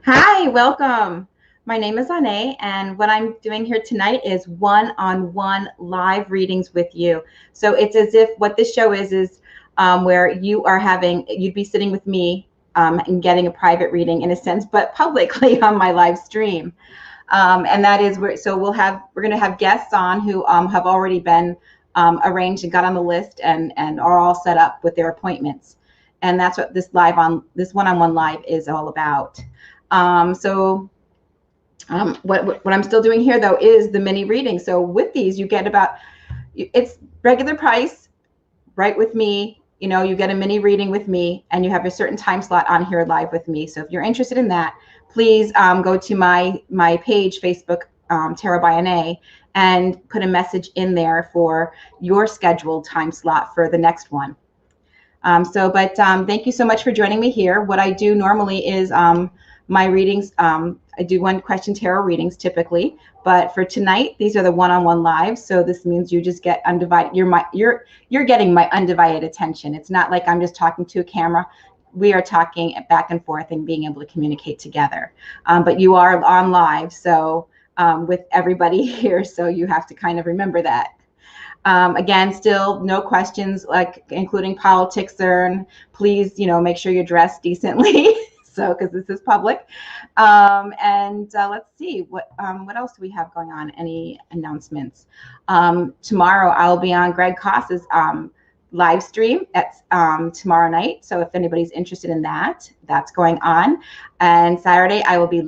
Hi, welcome. My name is Onae, and what I'm doing here tonight is one-on-one live readings with you. So it's as if what this show is where you'd be sitting with me and getting a private reading in a sense, but publicly on my live stream. And that is where, so we're going to have guests on who have already been arranged and got on the list and are all set up with their appointments. And that's what this one-on-one live is all about. What I'm still doing here though is the mini reading. So with these, you get it's regular price, right with me. You get a mini reading with me, and you have a certain time slot on here live with me. So if you're interested in that, please go to my page, Facebook, Tarot by Onae, and put a message in there for your scheduled time slot for the next one. Thank you so much for joining me here. What I do normally is my readings. I do one question tarot readings typically, but for tonight, these are the one-on-one lives. So this means you just get undivided. You're getting my undivided attention. It's not like I'm just talking to a camera. We are talking back and forth and being able to communicate together. But you are on live, so with everybody here, so you have to kind of remember that. Again, still no questions, like including politics, and please, make sure you're dressed decently. So, because this is public. Let's see, what else do we have going on? Any announcements? Tomorrow I'll be on Greg Koss's live stream at tomorrow night. So if anybody's interested in that, that's going on. And Saturday I will be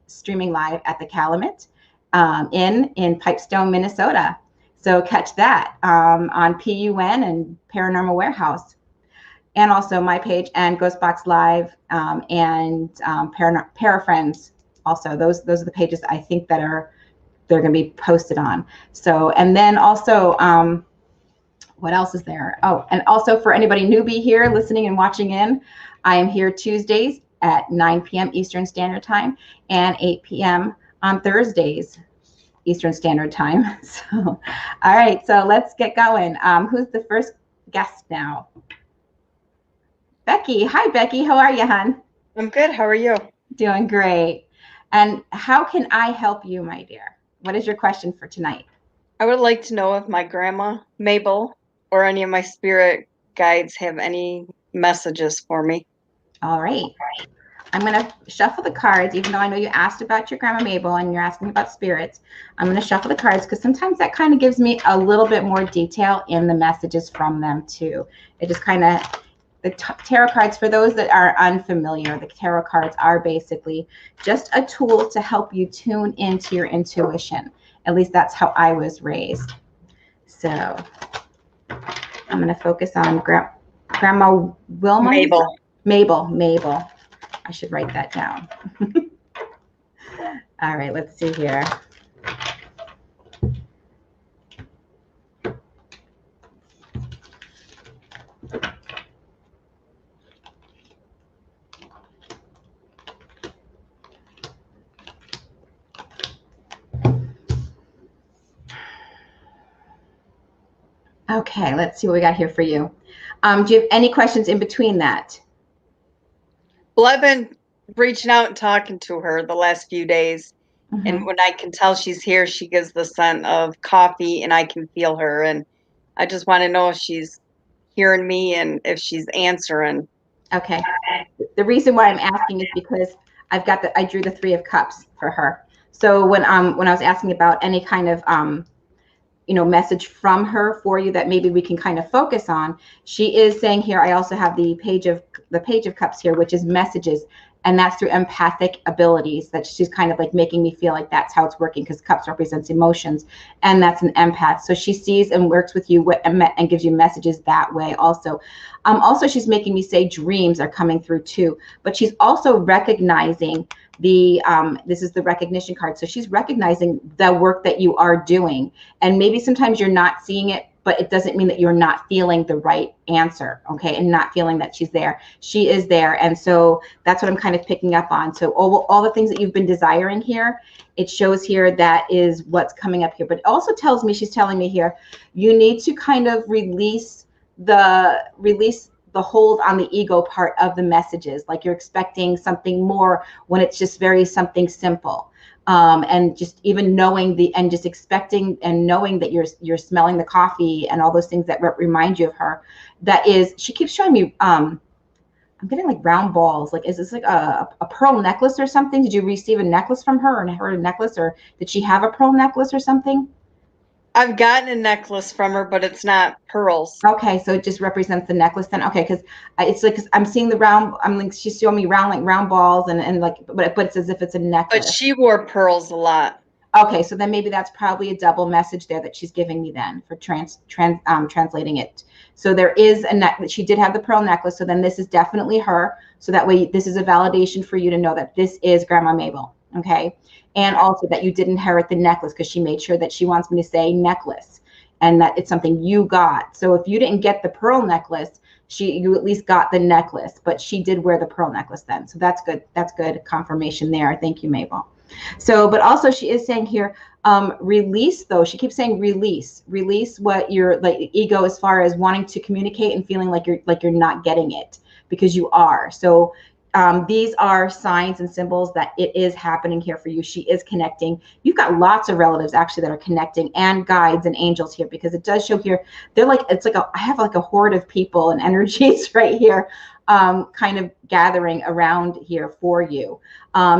streaming live at the Calumet in Pipestone, Minnesota. So catch that on PUN and Paranormal Warehouse. And also my page and Ghostbox Live and Parafriends. Also, those are the pages I think that they're going to be posted on. So, and then also, what else is there? Oh, and also for anybody newbie here listening and watching in, I am here Tuesdays at 9 p.m. Eastern Standard Time and 8 p.m. on Thursdays Eastern Standard Time. So, all right, so let's get going. Who's the first guest now? Becky. Hi, Becky. How are you, hon? I'm good. How are you? Doing great. And how can I help you, my dear? What is your question for tonight? I would like to know if my grandma, Mabel, or any of my spirit guides have any messages for me. All right. I'm going to shuffle the cards, even though I know you asked about your grandma Mabel and you're asking about spirits. I'm going to shuffle the cards because sometimes that kind of gives me a little bit more detail in the messages from them, too. It just kind of... The tarot cards, for those that are unfamiliar, the tarot cards are basically just a tool to help you tune into your intuition. At least that's how I was raised. So I'm going to focus on Grandma Wilma. Mabel. I should write that down. All right, let's see here. Okay, let's see what we got here for you. Do you have any questions in between that? Well, I've been reaching out and talking to her the last few days. Mm-hmm. And when I can tell she's here, she gives the scent of coffee and I can feel her. And I just want to know if she's hearing me and if she's answering. Okay. The reason why I'm asking is because I drew the 3 of Cups for her. So when I was asking about any kind of message from her for you that maybe we can kind of focus on, she is saying here, I also have the Page of Cups here, which is messages, and that's through empathic abilities, that she's kind of like making me feel like that's how it's working, because Cups represents emotions, and that's an empath. So she sees and works with you and gives you messages that way also. Also, she's making me say dreams are coming through too, but she's also recognizing this is the recognition card. So she's recognizing the work that you are doing, and maybe sometimes you're not seeing it, but it doesn't mean that you're not feeling the right answer, okay, and not feeling that she's there. She is there, and so that's what I'm kind of picking up on. So all the things that you've been desiring here, it shows here that is what's coming up here. But it also tells me, she's telling me here, you need to kind of release the hold on the ego part of the messages, like you're expecting something more when it's just very something simple. And just even knowing and just expecting and knowing that you're smelling the coffee and all those things that remind you of her. That is, she keeps showing me, I'm getting like round balls. Like, is this like a pearl necklace or something? Did you receive a necklace from her, or a necklace, or did she have a pearl necklace or something? I've gotten a necklace from her, but it's not pearls. Okay, so it just represents the necklace then. Okay, because it's like, cause I'm seeing the round. I'm like, she's showing me round, like round balls, and like, but it's as if it's a But necklace. she wore pearls a lot. Okay, so then maybe that's probably a double message there that she's giving me then for translating it. So there is she did have the pearl necklace. So then this is definitely her. So that way, this is a validation for you to know that this is Grandma Mabel. Okay, and also that you did inherit the necklace, because she made sure that she wants me to say necklace, and that it's something you got. So if you didn't get the pearl necklace, you at least got the necklace, but she did wear the pearl necklace then. So that's good. That's good confirmation there. Thank you, Mabel. So, but also she is saying here, release though. She keeps saying release what your like ego, as far as wanting to communicate and feeling like you're not getting it, because you are. So these are signs and symbols that it is happening here for you. She is connecting. You've got lots of relatives actually that are connecting, and guides and angels here, because it does show here. They're like, it's like I have like a horde of people and energies right here, kind of gathering around here for you.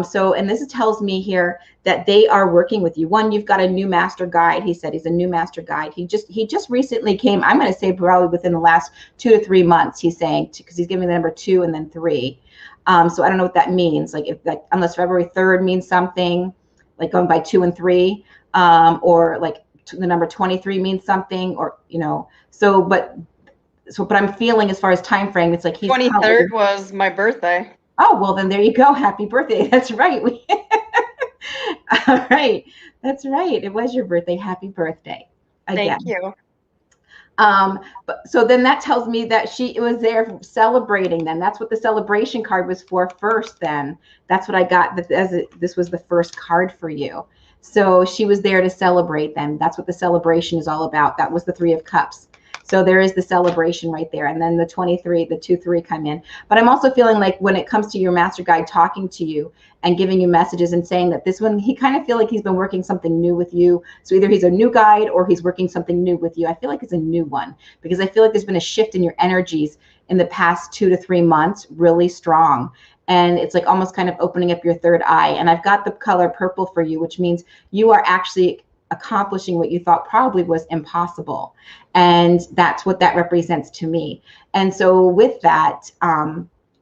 So, and this tells me here that they are working with you. One, you've got a new master guide. He said he's a new master guide. He just recently came, I'm going to say probably within the last 2 to 3 months, he's saying, because he's giving me the number 2 and then 3. So I don't know what that means. Like, if like, unless February 3rd means something, like going by 2 and 3, or like the number 23 means something, or, but I'm feeling, as far as time frame, it's like he's 23rd was my birthday. Oh, well, then there you go. Happy birthday. That's right. All right. That's right. It was your birthday. Happy birthday. Again. Thank you. But so then that tells me that she was there celebrating then. That's what the celebration card was for first then. That's what I got, this was the first card for you. So she was there to celebrate then. That's what the celebration is all about. That was the 3 of Cups. So there is the celebration right there. And then the 23, the 2-3 come in. But I'm also feeling like when it comes to your master guide talking to you and giving you messages and saying that this one, he kind of feel like he's been working something new with you. So either he's a new guide or he's working something new with you. I feel like it's a new one, because I feel like there's been a shift in your energies in the past 2 to 3 months, really strong. And it's like almost kind of opening up your third eye. And I've got the color purple for you, which means you are actually accomplishing what you thought probably was impossible. And that's what that represents to me. And so with that,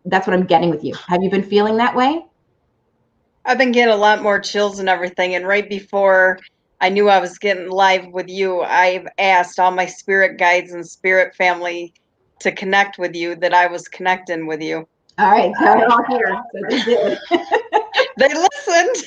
that's what I'm getting with you. Have you been feeling that way? I've been getting a lot more chills and everything. And right before I knew I was getting live with you, I've asked all my spirit guides and spirit family to connect with you, that I was connecting with you. All right, so they're all here. So they did. They listened.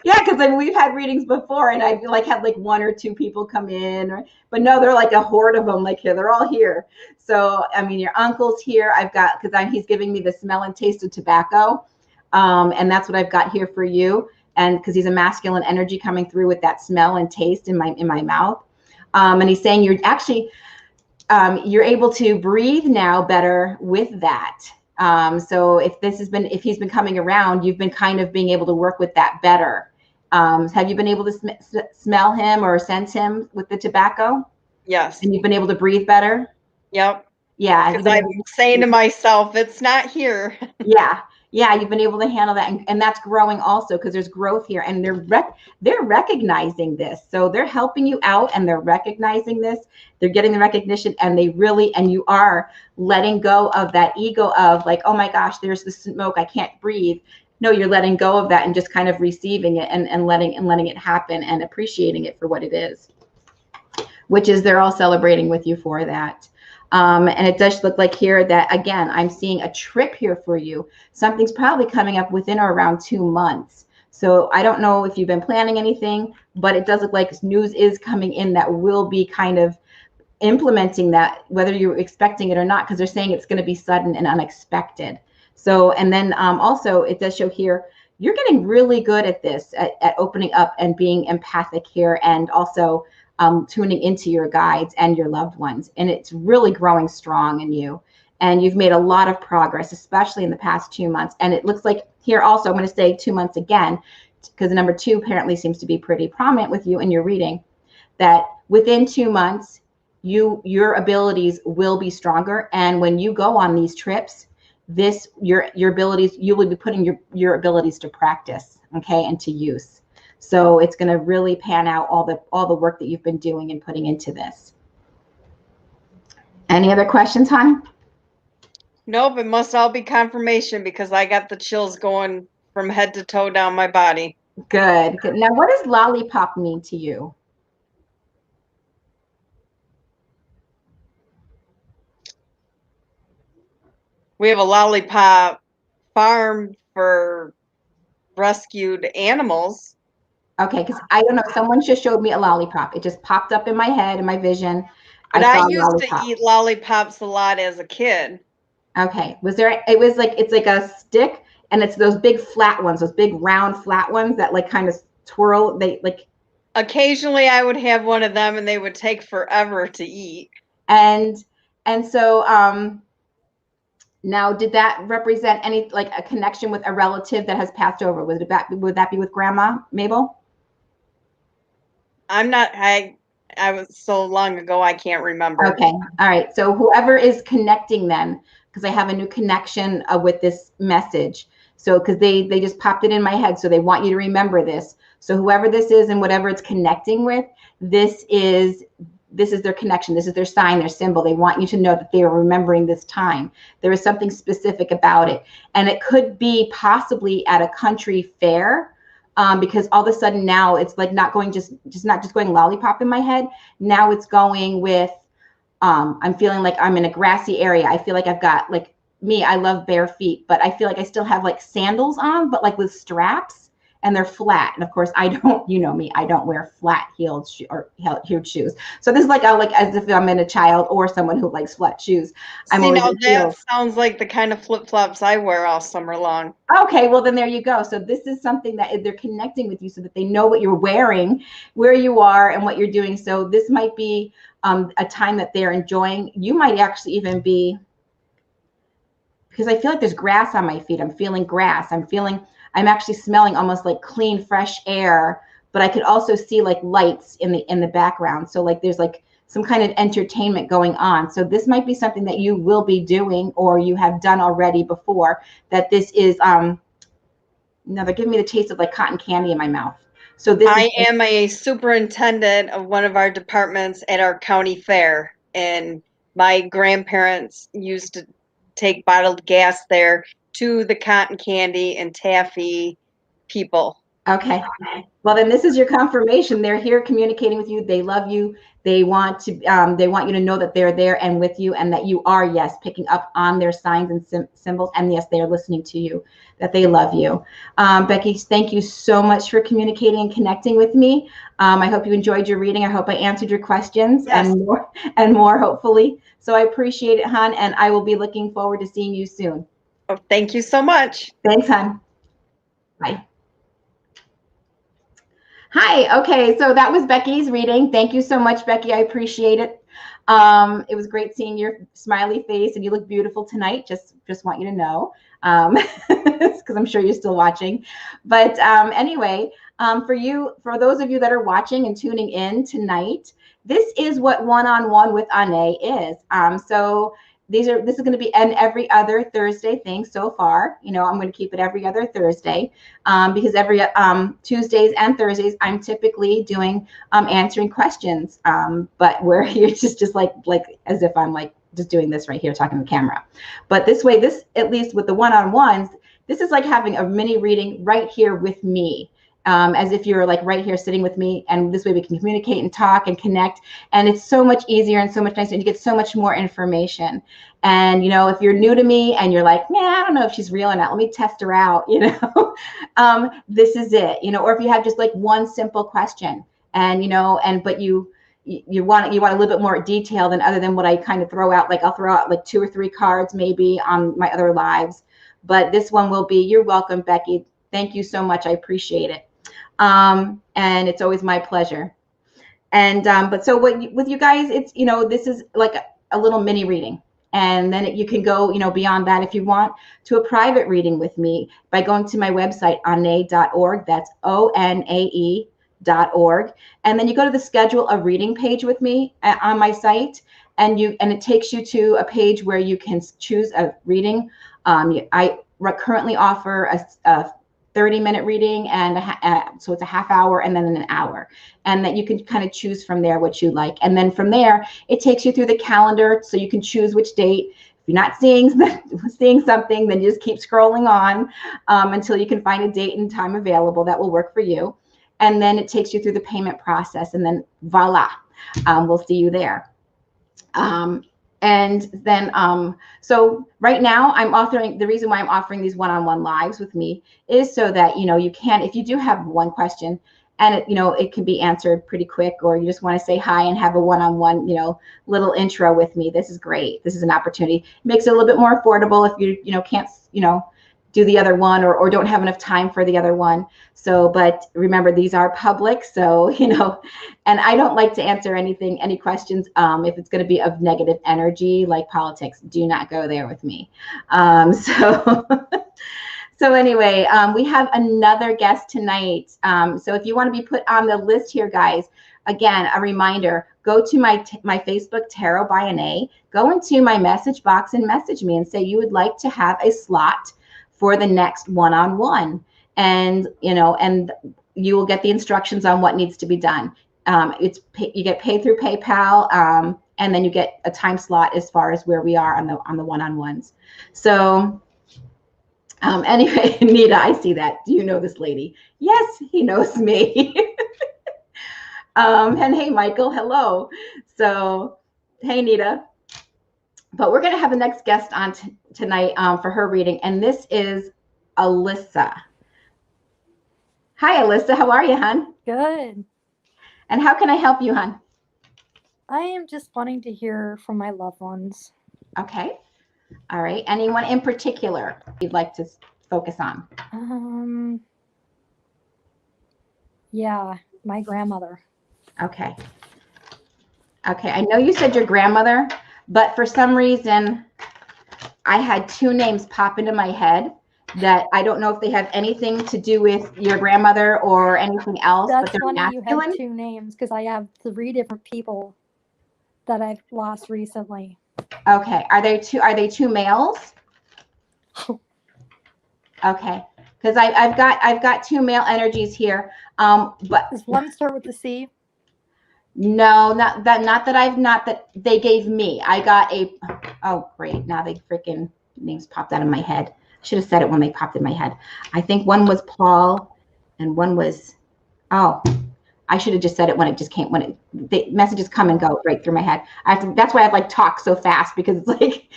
Yeah, because then we've had readings before, and I've like had like 1 or 2 people come in, but no, they're like a horde of them. Like, here, they're all here. So I mean, your uncle's here. I've got, because he's giving me the smell and taste of tobacco, and that's what I've got here for you. And because he's a masculine energy coming through with that smell and taste in my mouth, and he's saying you're actually you're able to breathe now better with that. So if he's been coming around, you've been kind of being able to work with that better. Have you been able to smell him or sense him with the tobacco? Yes. And you've been able to breathe better? Yep. Yeah. Because I'm saying to myself, it's not here. Yeah. Yeah, you've been able to handle that, and that's growing also, because there's growth here, and they're recognizing this, so they're helping you out, and they're recognizing this. They're getting the recognition, and and you are letting go of that ego of like, oh my gosh, there's the smoke, I can't breathe. No, you're letting go of that and just kind of receiving it and letting it happen and appreciating it for what it is, which is they're all celebrating with you for that. And it does look like here that, again, I'm seeing a trip here for you. Something's probably coming up within or around 2 months. So I don't know if you've been planning anything, but it does look like news is coming in that will be kind of implementing that, whether you're expecting it or not, because they're saying it's going to be sudden and unexpected. So, and then also it does show here, you're getting really good at this, at opening up and being empathic here, and also tuning into your guides and your loved ones. And it's really growing strong in you. and you've made a lot of progress, especially in the past 2 months. And it looks like here also, I'm going to say 2 months again, because the number 2 apparently seems to be pretty prominent with you in your reading, that within 2 months, your abilities will be stronger. And when you go on these trips, your abilities, you will be putting your abilities to practice, okay, and to use. So it's going to really pan out all the work that you've been doing and putting into this. Any other questions, hon? Nope, it must all be confirmation because I got the chills going from head to toe down my body. Good. Now, what does lollipop mean to you? We have a lollipop farm for rescued animals. Okay, because I don't know, someone just showed me a lollipop. It just popped up in my head, in my vision. But I I saw a used to lollipop. eat lollipops a lot as a kid. Okay. It's like a stick, and it's those big flat ones, those big round flat ones that like kind of twirl. They like. Occasionally I would have one of them and they would take forever to eat. And so now, did that represent any like a connection with a relative that has passed over? Would that be with Grandma Mabel? I was so long ago I can't remember. Okay. All right. So whoever is connecting then, because I have a new connection with this message. So because they just popped it in my head, so they want you to remember this. So whoever this is and whatever it's connecting with, this is their connection. This is their sign, their symbol. They want you to know that they are remembering this time. There is something specific about it, and it could be possibly at a country fair. Because all of a sudden now it's like not going not just going lollipop in my head. Now it's going with I'm feeling like I'm in a grassy area. I feel like I've got like I love bare feet, but I feel like I still have like sandals on, but like with straps, and they're flat. And of course I don't, you know me, I don't wear flat heeled shoes. So this is like as if I'm in a child or someone who likes flat shoes. I'm See, always now in that heels. sounds like the kind of flip-flops I wear all summer long. Okay, well then there you go. So this is something that they're connecting with you so that they know what you're wearing, where you are, and what you're doing. So this might be a time that they're enjoying. You might actually even be, because I feel like there's grass on my feet. I'm feeling grass. I'm actually smelling almost like clean, fresh air, but I could also see like lights in the background. So like there's like some kind of entertainment going on. So this might be something that you will be doing or you have done already before, that this is now they're giving me the taste of like cotton candy in my mouth. So I am a superintendent of one of our departments at our county fair, and my grandparents used to take bottled gas there to the cotton candy and taffy people. Okay. Well, then this is your confirmation. They're here communicating with you. They love you. They want you to know that they're there and with you, and that you are, yes, picking up on their signs and symbols. And yes, they are listening to you, that they love you. Becky, thank you so much for communicating and connecting with me. I hope you enjoyed your reading. I hope I answered your questions. Yes. and more, hopefully. So I appreciate it, hon. And I will be looking forward to seeing you soon. Oh, thank you so much. Thanks, hon. Bye. Hi. Okay. So that was Becky's reading. Thank you so much, Becky. I appreciate it. It was great seeing your smiley face, and you look beautiful tonight. Just want you to know, because I'm sure you're still watching. But anyway, for those of you that are watching and tuning in tonight, this is what one-on-one with Onae is. So this is going to be an every other Thursday thing so far. I'm going to keep it every other Thursday, because every Tuesdays and Thursdays I'm typically doing answering questions, but where you're just like as if I'm like just doing this right here talking to the camera. But this way, at least with the one-on-ones, this is like having a mini reading right here with me. As if you're like right here sitting with me, and this way we can communicate and talk and connect, and it's so much easier and so much nicer, and you get so much more information. And if you're new to me and you're like, man, I don't know if she's real or not, let me test her out, this is it. Or if you have just like one simple question, and but you want a little bit more detail than other than what I kind of throw out. Like I'll throw out like 2 or 3 cards maybe on my other lives, but this one will be, you're welcome, Becky. Thank you so much. I appreciate it. And it's always my pleasure. And but so with you guys, it's this is like a little mini reading. And then you can go, beyond that if you want to a private reading with me by going to my website, onae.org. That's ONAE.org. And then you go to the schedule a reading page with me on my site, and it takes you to a page where you can choose a reading. I currently offer a 30-minute reading, and so it's a half hour and then an hour, and that you can kind of choose from there what you like. And then from there, it takes you through the calendar, so you can choose which date. If you're not seeing something, then you just keep scrolling on until you can find a date and time available that will work for you. And then it takes you through the payment process, and then voila, we'll see you there. And then, so right now the reason why I'm offering these one-on-one lives with me is so that, you can, if you do have one question and it can be answered pretty quick, or you just want to say hi and have a one-on-one, little intro with me. This is great. This is an opportunity. It makes it a little bit more affordable if you, can't, do the other one, or don't have enough time for the other one. So, but remember, these are public. So, and I don't like to answer any questions if it's going to be of negative energy, like politics. Do not go there with me. So anyway, we have another guest tonight. So if you want to be put on the list here, guys, again, a reminder, go to my Facebook, Tarot by Onae, go into my message box and message me and say you would like to have a slot for the next one-on-one, and and you will get the instructions on what needs to be done. You get paid through PayPal, and then you get a time slot as far as where we are on the one-on-ones. So anyway, Nita, I see that. Do you know this lady? Yes, he knows me. And hey, Michael, hello. So hey, Nita. But we're going to have the next guest on tonight for her reading, and this is Alyssa. Hi, Alyssa. How are you, hon? Good. And how can I help you, hon? I am just wanting to hear from my loved ones. Okay. All right. Anyone in particular you'd like to focus on? Yeah, my grandmother. Okay. Okay. I know you said your grandmother, but for some reason, I had two names pop into my head that I don't know if they have anything to do with your grandmother or anything else. That's but they're funny masculine. You have two names, because I have 3 different people that I've lost recently. Okay. Are they two males? Okay. Because I've got 2 male energies here. But does one start with the C? No, not that they gave me. I got oh great, now they freaking names popped out of my head. I should have said it when they popped in my head. I think one was Paul and one was, I should have just said it when it just came, the messages come and go right through my head. That's why I talk so fast, because it's like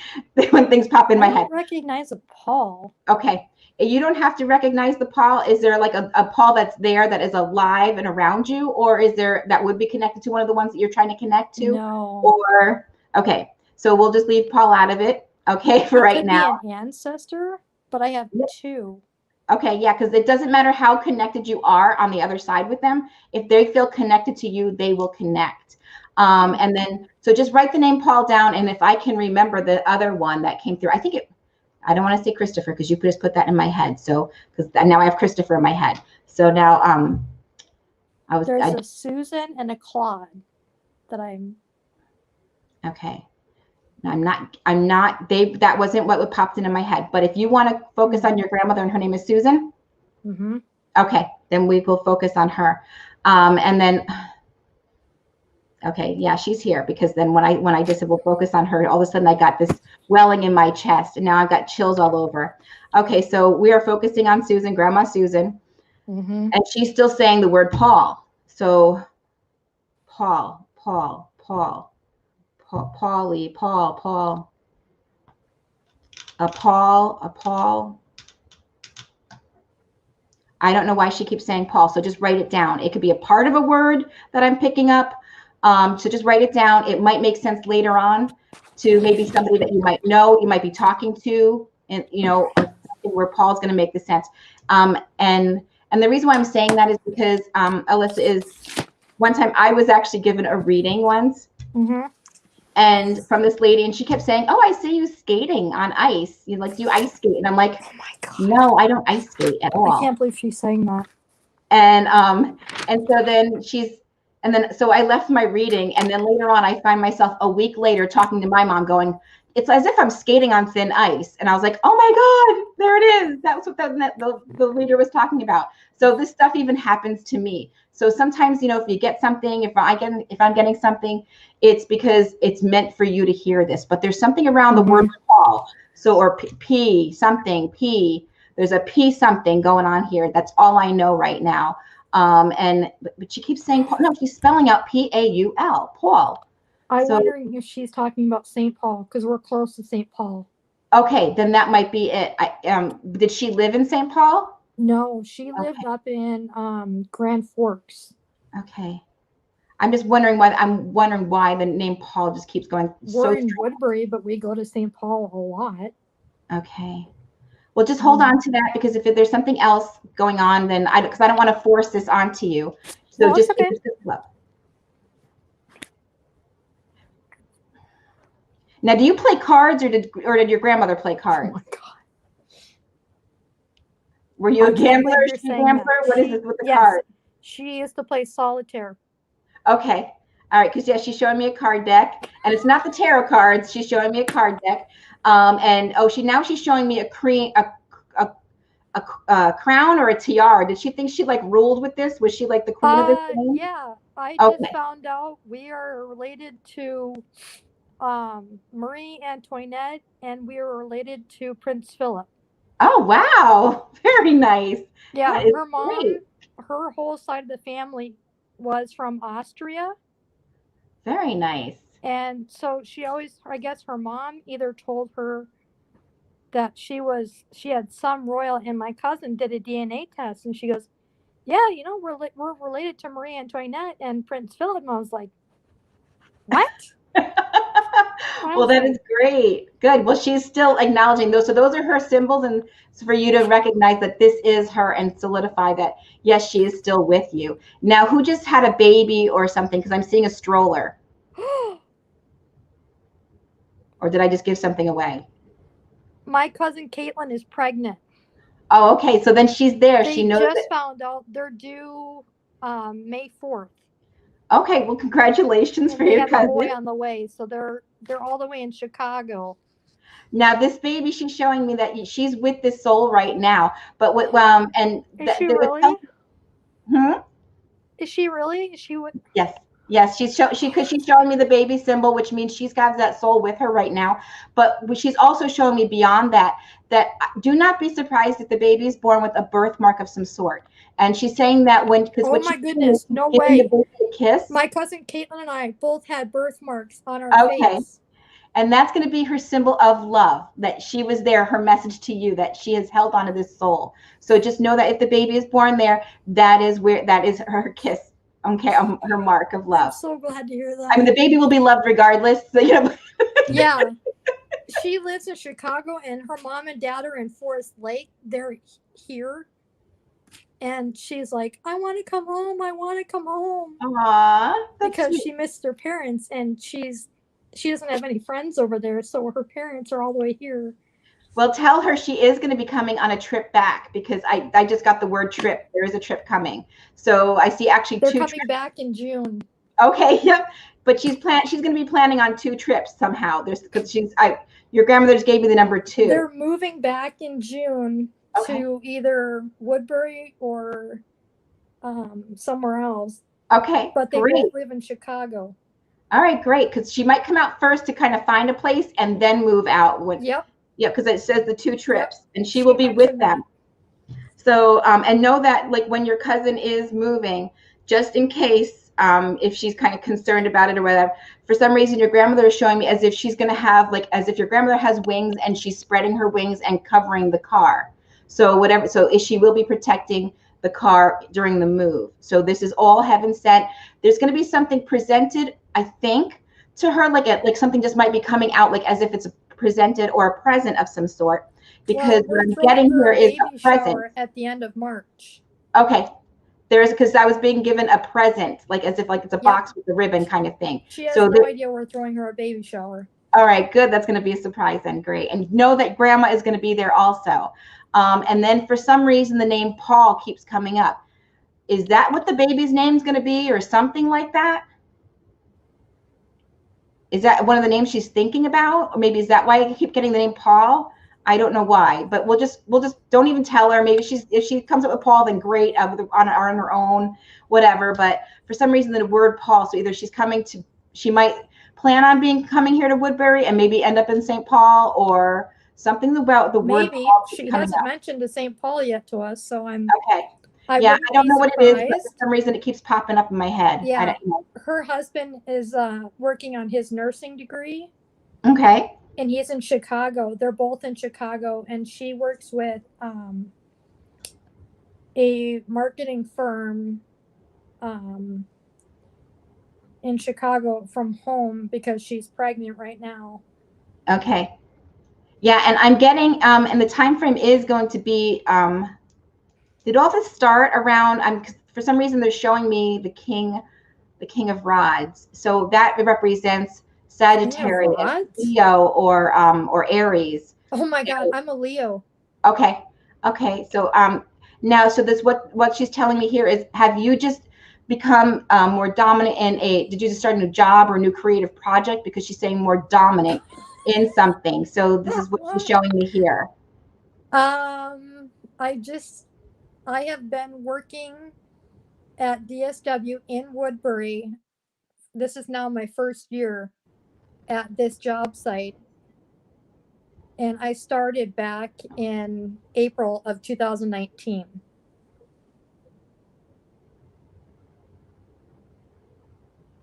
when things pop in my head. I don't recognize a Paul. Okay. You don't have to recognize the Paul. Is there like a Paul that's there that is alive and around you, or is there that would be connected to one of the ones that you're trying to connect to? No. Or okay, so we'll just leave Paul out of it. Okay, for right now. Could be an ancestor, but I have 2. Okay, yeah, because it doesn't matter how connected you are on the other side with them. If they feel connected to you, they will connect. And then so just write the name Paul down, and if I can remember the other one that came through, I don't want to say Christopher, because you just put that in my head. So, because now I have Christopher in my head. So now, there's a Susan and a Claude that I'm. Okay. I'm not. That wasn't what popped into my head. But if you want to focus on your grandmother and her name is Susan. Mm-hmm. Okay, then we will focus on her. And then. Okay, yeah, she's here, because then when I just said we'll focus on her, all of a sudden I got this welling in my chest, and now I've got chills all over. Okay, so we are focusing on Susan, Grandma Susan, and she's still saying the word Paul. So Paul, Paulie, Paul, a Paul. I don't know why she keeps saying Paul, so just write it down. It could be a part of a word that I'm picking up. So just write it down. It might make sense later on to maybe somebody that you might know, you might be talking to, and where Paul's going to make the sense. And the reason why I'm saying that is because Alyssa is, one time I was actually given a reading once, and from this lady, and she kept saying, "Oh, I see you skating on ice. You like, do you ice skate?" And I'm like, Oh my God. "No, I don't ice skate at all." I can't believe she's saying that. And so then so I left my reading, and then later on I find myself a week later talking to my mom going, "It's as if I'm skating on thin ice." And I was like, "Oh my God, there it is." That was what the reader was talking about. So this stuff even happens to me. So sometimes, if you get something, if I'm getting something, it's because it's meant for you to hear this. But there's something around the word Paul. So, or P something, P. There's a P something going on here. That's all I know right now. But she keeps saying Paul. No, she's spelling out Paul, Paul. I'm wondering if she's talking about St. Paul, because we're close to St. Paul. Okay, then that might be it. Did she live in St. Paul? No, she lived up in Grand Forks. Okay. I'm just wondering why the name Paul just keeps going. We're in Woodbury, but we go to St. Paul a lot. Okay. Well, just hold on to that, because if there's something else going on, then because I don't want to force this onto you. So no, just okay. Now, do you play cards, or did your grandmother play cards? Oh my God. Were you a gambler? She a gambler? What is this with the cards? She used to play solitaire. Okay. All right. Because she's showing me a card deck, and it's not the tarot cards. She's showing me a card deck. She's showing me a crown or a tiara. Did she think she ruled with this? Was she like the queen of this thing? Yeah. I just found out we are related to Marie Antoinette, and we were related to Prince Philip. Oh, wow. Very nice. Yeah, her mom, her whole side of the family was from Austria. Very nice. And so she always, I guess her mom either told her that she had some royal, and my cousin did a DNA test, and she goes, "Yeah, we're related to Marie Antoinette and Prince Philip." And I was like, "What?" Well, that is great. Good. Well, she's still acknowledging those. So those are her symbols, and for you to recognize that this is her and solidify that, yes, she is still with you. Now, who just had a baby or something? Because I'm seeing a stroller. Or did I just give something away? My cousin Caitlin is pregnant. Oh, okay. So then she's there. She knows. They just found out they're due May 4th. Okay, well, congratulations for your cousin. They have a boy on the way, so they're all the way in Chicago. Now, this baby, she's showing me that she's with this soul right now. But what? Is she really? Is she really? Is she with? Yes, she's showing me the baby symbol, which means she's got that soul with her right now. But she's also showing me beyond that do not be surprised if the baby is born with a birthmark of some sort. And she's saying that oh my goodness, no way! Kiss. My cousin Caitlin and I both had birthmarks on our face. And that's going to be her symbol of love, that she was there, her message to you, that she has held onto this soul. So just know that if the baby is born there, that is her kiss. Okay, her mark of love. I'm so glad to hear that. I mean, the baby will be loved regardless. So, Yeah. She lives in Chicago, and her mom and dad are in Forest Lake. They're here. And she's like, "I want to come home. I want to come home." Aww. Because she missed her parents, and she doesn't have any friends over there, so her parents are all the way here. Well, tell her she is going to be coming on a trip back, because I just got the word trip. There is a trip coming. So I see actually they're coming back in June. Okay, yep. But she's going to be planning on 2 trips somehow. Your grandmother just gave me the number 2. They're moving back in June to either Woodbury or somewhere else. Okay. But they both live in Chicago. All right, great. Because she might come out first to kind of find a place and then move out. Yep. Yeah, because it says the 2 trips, and she will be with them. So, and know that when your cousin is moving, just in case, if she's kind of concerned about it or whatever, for some reason your grandmother is showing me as if she's going to have as if your grandmother has wings and she's spreading her wings and covering the car. So she will be protecting the car during the move. So this is all heaven sent. There's going to be something presented, I think, to her, like something just might be coming out, as if it's presented or a present of some sort, because what I'm getting here is a present at the end of March. Okay. because I was being given a present, like as if like it's a box with a ribbon kind of thing. She has so no idea we're throwing her a baby shower. All right, good. That's going to be a surprise then. Great. And know that grandma is going to be there also. And then for some reason, the name Paul keeps coming up. Is that what the baby's name's going to be or something like that? Is that one of the names she's thinking about? Or maybe is that why I keep getting the name Paul? I don't know why, but we'll just don't even tell her. Maybe if she comes up with Paul, then great, on her own, whatever. But for some reason, the word Paul, so either she might plan on coming here to Woodbury and maybe end up in St. Paul, or something about the word Paul. Maybe she hasn't mentioned the St. Paul yet to us, so I'm okay. I don't know what it is, but for some reason it keeps popping up in my head. Yeah, I don't know. Her husband is working on his nursing degree. Okay. And he's in Chicago. They're both in Chicago, and she works with a marketing firm in Chicago from home because she's pregnant right now. Okay. Yeah, and I'm getting and the time frame is going to be did all this start around for some reason they're showing me the king of rods. So that represents Sagittarius, Leo, or Aries. Oh my God, I'm a Leo. Okay. So now, so this what she's telling me here is, have you just become more dominant did you just start a new job or a new creative project? Because she's saying more dominant in something. So this is what she's showing me here. I have been working at DSW in Woodbury. This is now my first year at this job site. And I started back in April of 2019.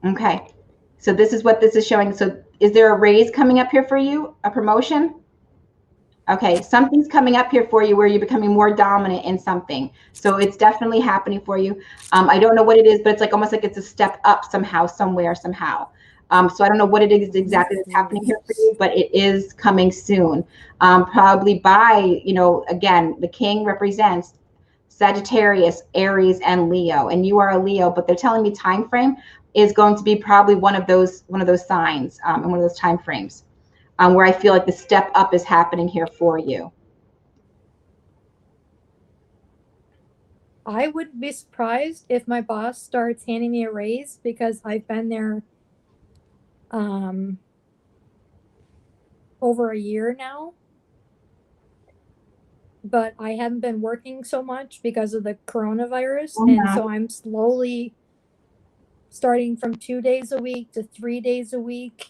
Okay. So this is what this is showing. So is there a raise coming up here for you? A promotion? Okay, something's coming up here for you where you're becoming more dominant in something. So it's definitely happening for you. I don't know what it is, but it's like almost like it's a step up somehow, somewhere, somehow. So I don't know what it is exactly that's happening here for you, but it is coming soon. Probably by, again, the king represents Sagittarius, Aries, and Leo, and you are a Leo, but they're telling me time frame is going to be probably one of those signs and one of those time frames. Where I feel like the step up is happening here for you. I wouldn't be surprised if my boss starts handing me a raise because I've been there over a year now. But I haven't been working so much because of the coronavirus. And so I'm slowly starting from 2 days a week to 3 days a week.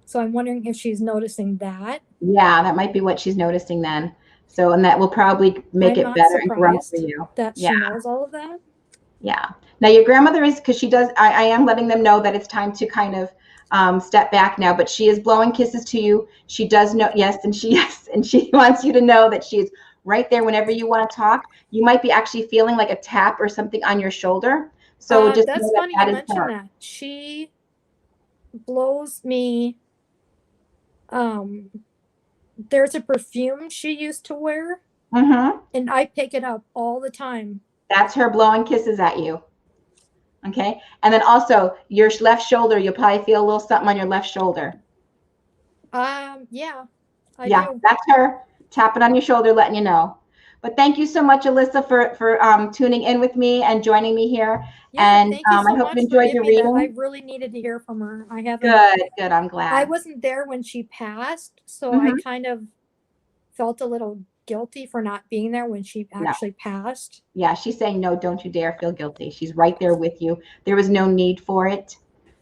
So I'm wondering if she's noticing that. Yeah, that might be what she's noticing then. So, and that will probably make it better and grow for you. That she knows all of that. Yeah. Now your grandmother is, because she does, I am letting them know that it's time to kind of step back now, but she is blowing kisses to you. She does know, yes, and she wants you to know that she is right there whenever you want to talk. You might be actually feeling like a tap or something on your shoulder. So just that's funny you mentioned that. She blows me. There's a perfume she used to wear, and I pick it up all the time. That's her blowing kisses at you. Okay, and then also your left shoulder, you'll probably feel a little something on your left shoulder. Yeah, I do. That's her tapping on your shoulder, letting you know. But thank you so much, Alyssa, for tuning in with me and joining me here. Yeah, and thank you so I hope much you enjoyed your reading. I really needed to hear from her. I haven't. Good. I'm glad. I wasn't there when she passed, so I kind of felt a little guilty for not being there when she actually passed. Yeah, she's saying, no, don't you dare feel guilty. She's right there with you. There was no need for it.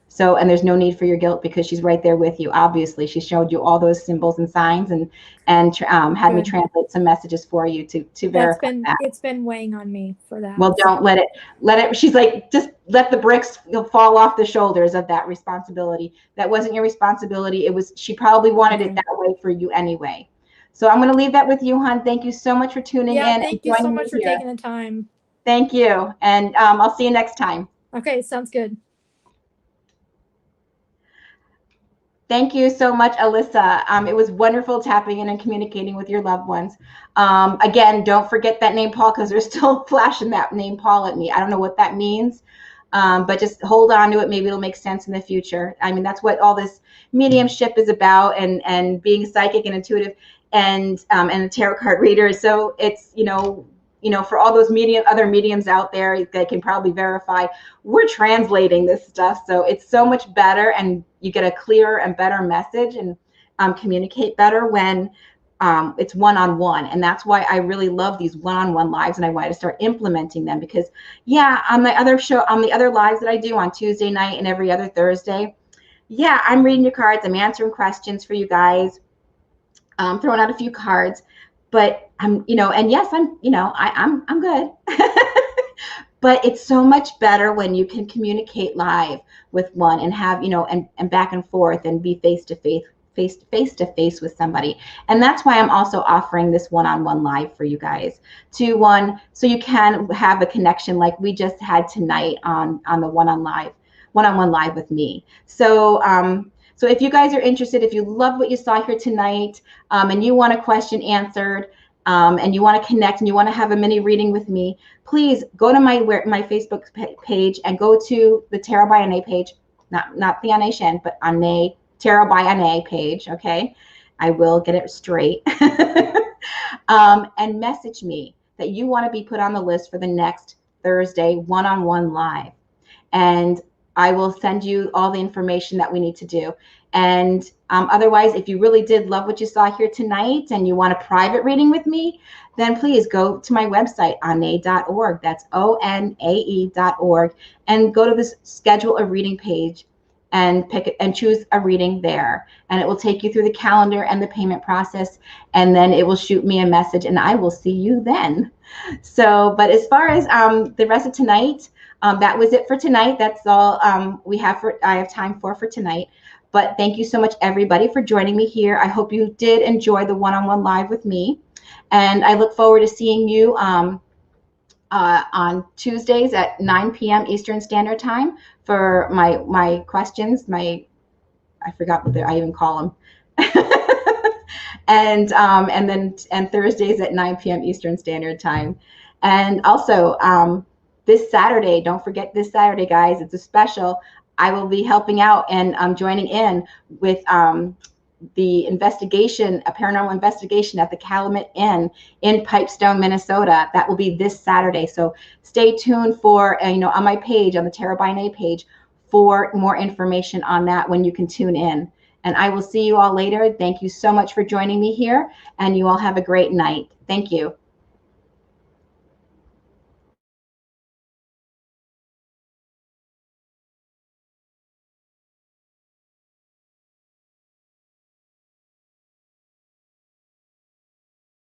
So, and there's no need for your guilt because she's right there with you. Obviously, she showed you all those symbols and signs and had me translate some messages for you to verify that. It's been weighing on me for that. Well, don't let it. She's like, just let the bricks fall off the shoulders of that responsibility. That wasn't your responsibility. She probably wanted it that way for you anyway. So I'm going to leave that with you, hon. Thank you so much for tuning in. Thank you so much for taking the time. Thank you. And I'll see you next time. Okay, sounds good. Thank you so much, Alyssa. It was wonderful tapping in and communicating with your loved ones. Again, don't forget that name Paul, because they're still flashing that name Paul at me. I don't know what that means, but just hold on to it. Maybe it'll make sense in the future. I mean, that's what all this mediumship is about, and being psychic and intuitive, and a tarot card reader. So it's, for all those other mediums out there that can probably verify, we're translating this stuff. So it's so much better, and you get a clearer and better message, and communicate better when it's one-on-one. And that's why I really love these one-on-one lives, and I wanted to start implementing them, because on the other lives that I do on Tuesday night and every other Thursday, I'm reading your cards, I'm answering questions for you guys, throwing out a few cards, but I'm good. But it's so much better when you can communicate live with one, and have, and back and forth, and be face to face with somebody. And that's why I'm also offering this one-on-one live for you guys, so you can have a connection like we just had tonight on the one-on-one live with me. So if you guys are interested, if you love what you saw here tonight, and you want a question answered, and you want to connect, and you want to have a mini reading with me, please go to my Facebook page, and go to the Tarot by Onae page, not the Onae Shen, but Onae, Tarot by Onae page. Okay, I will get it straight. And message me that you want to be put on the list for the next Thursday one-on-one live, and I will send you all the information that we need to do. And otherwise, if you really did love what you saw here tonight, and you want a private reading with me, then please go to my website, onae.org. That's ONAE.org, and go to this schedule a reading page, and choose a reading there. And it will take you through the calendar and the payment process, and then it will shoot me a message, and I will see you then. So, but as far as the rest of tonight, that was it for tonight. That's all I have time for tonight. But thank you so much, everybody, for joining me here. I hope you did enjoy the one-on-one live with me, and I look forward to seeing you on Tuesdays at 9 p.m. Eastern Standard Time for my questions. I forgot what I even call them. And Thursdays at 9 p.m. Eastern Standard Time. And also, this Saturday, don't forget this Saturday, guys, it's a special. I will be helping out and joining in with the investigation, a paranormal investigation at the Calumet Inn in Pipestone, Minnesota. That will be this Saturday. So stay tuned for, on my page, on the Tarot by Onae page, for more information on that when you can tune in. And I will see you all later. Thank you so much for joining me here, and you all have a great night. Thank you.